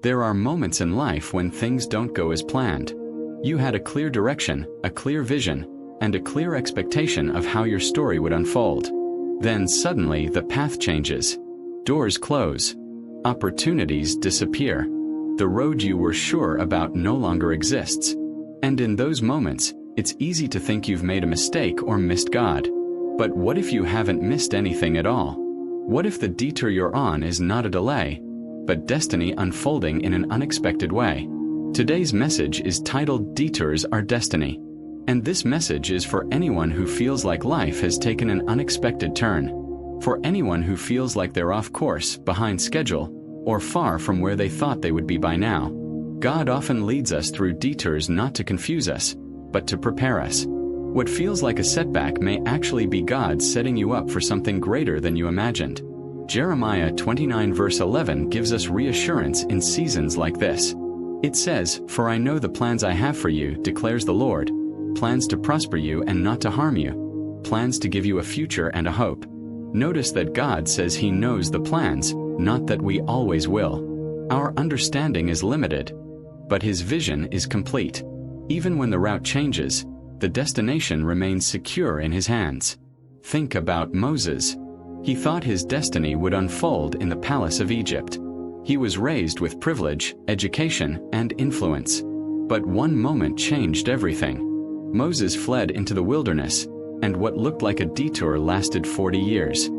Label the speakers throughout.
Speaker 1: There are moments in life when things don't go as planned. You had a clear direction, a clear vision, and a clear expectation of how your story would unfold. Then suddenly the path changes. Doors close. Opportunities disappear. The road you were sure about no longer exists. And in those moments, it's easy to think you've made a mistake or missed God. But what if you haven't missed anything at all? What if the detour you're on is not a delay, but destiny unfolding in an unexpected way? Today's message is titled Detours Are Destiny. And this message is for anyone who feels like life has taken an unexpected turn. For anyone who feels like they're off course, behind schedule, or far from where they thought they would be by now. God often leads us through detours not to confuse us, but to prepare us. What feels like a setback may actually be God setting you up for something greater than you imagined. Jeremiah 29 verse 11 gives us reassurance in seasons like this. It says, "For I know the plans I have for you, declares the Lord, plans to prosper you and not to harm you, plans to give you a future and a hope." Notice that God says He knows the plans, not that we always will. Our understanding is limited, but His vision is complete. Even when the route changes, the destination remains secure in His hands. Think about Moses. He thought his destiny would unfold in the palace of Egypt. He was raised with privilege, education, and influence. But one moment changed everything. Moses fled into the wilderness, and what looked like a detour lasted 40 years.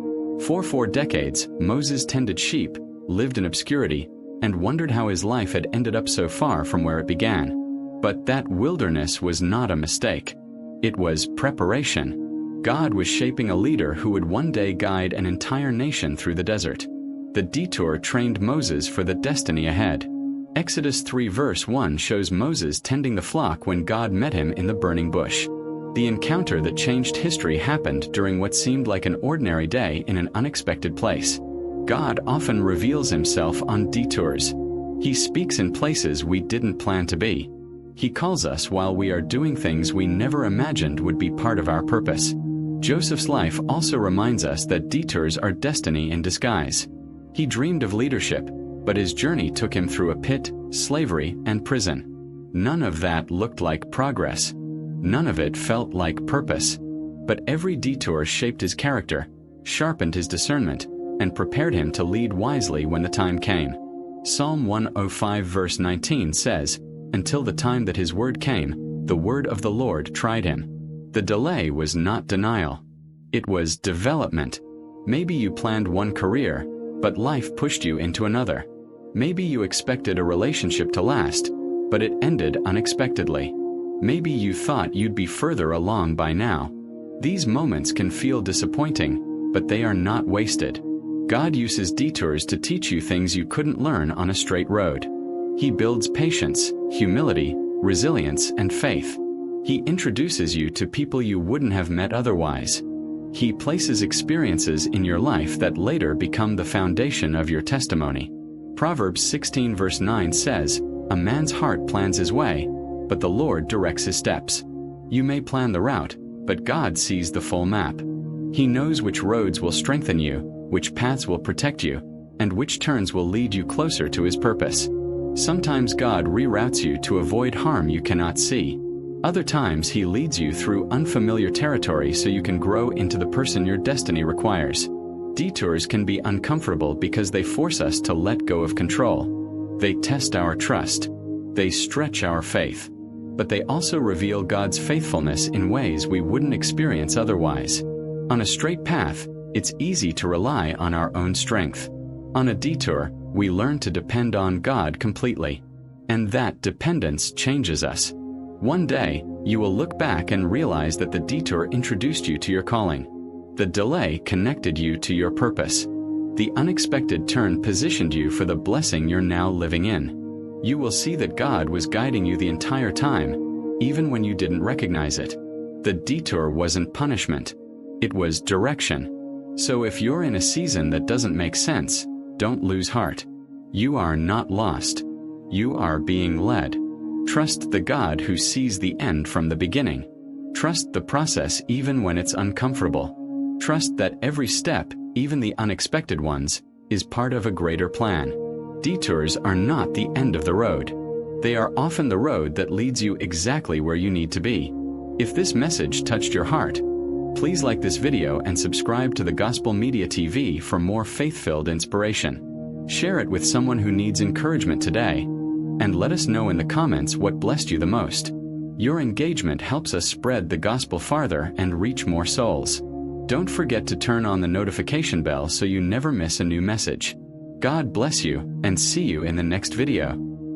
Speaker 1: For 4 decades, Moses tended sheep, lived in obscurity, and wondered how his life had ended up so far from where it began. But that wilderness was not a mistake. It was preparation. God was shaping a leader who would one day guide an entire nation through the desert. The detour trained Moses for the destiny ahead. Exodus 3 verse 1 shows Moses tending the flock when God met him in the burning bush. The encounter that changed history happened during what seemed like an ordinary day in an unexpected place. God often reveals Himself on detours. He speaks in places we didn't plan to be. He calls us while we are doing things we never imagined would be part of our purpose. Joseph's life also reminds us that detours are destiny in disguise. He dreamed of leadership, but his journey took him through a pit, slavery, and prison. None of that looked like progress. None of it felt like purpose. But every detour shaped his character, sharpened his discernment, and prepared him to lead wisely when the time came. Psalm 105 verse 19 says, "Until the time that His word came, the word of the Lord tried him." The delay was not denial. It was development. Maybe you planned one career, but life pushed you into another. Maybe you expected a relationship to last, but it ended unexpectedly. Maybe you thought you'd be further along by now. These moments can feel disappointing, but they are not wasted. God uses detours to teach you things you couldn't learn on a straight road. He builds patience, humility, resilience, and faith. He introduces you to people you wouldn't have met otherwise. He places experiences in your life that later become the foundation of your testimony. Proverbs 16 verse 9 says, "A man's heart plans his way, but the Lord directs his steps." You may plan the route, but God sees the full map. He knows which roads will strengthen you, which paths will protect you, and which turns will lead you closer to His purpose. Sometimes God reroutes you to avoid harm you cannot see. Other times He leads you through unfamiliar territory so you can grow into the person your destiny requires. Detours can be uncomfortable because they force us to let go of control. They test our trust. They stretch our faith. But they also reveal God's faithfulness in ways we wouldn't experience otherwise. On a straight path, it's easy to rely on our own strength. On a detour, we learn to depend on God completely. And that dependence changes us. One day, you will look back and realize that the detour introduced you to your calling. The delay connected you to your purpose. The unexpected turn positioned you for the blessing you're now living in. You will see that God was guiding you the entire time, even when you didn't recognize it. The detour wasn't punishment. It was direction. So if you're in a season that doesn't make sense, don't lose heart. You are not lost. You are being led. Trust the God who sees the end from the beginning. Trust the process even when it's uncomfortable. Trust that every step, even the unexpected ones, is part of a greater plan. Detours are not the end of the road. They are often the road that leads you exactly where you need to be. If this message touched your heart, please like this video and subscribe to the Gospel Media TV for more faith-filled inspiration. Share it with someone who needs encouragement today, and let us know in the comments what blessed you the most. Your engagement helps us spread the gospel farther and reach more souls. Don't forget to turn on the notification bell so you never miss a new message. God bless you, and see you in the next video.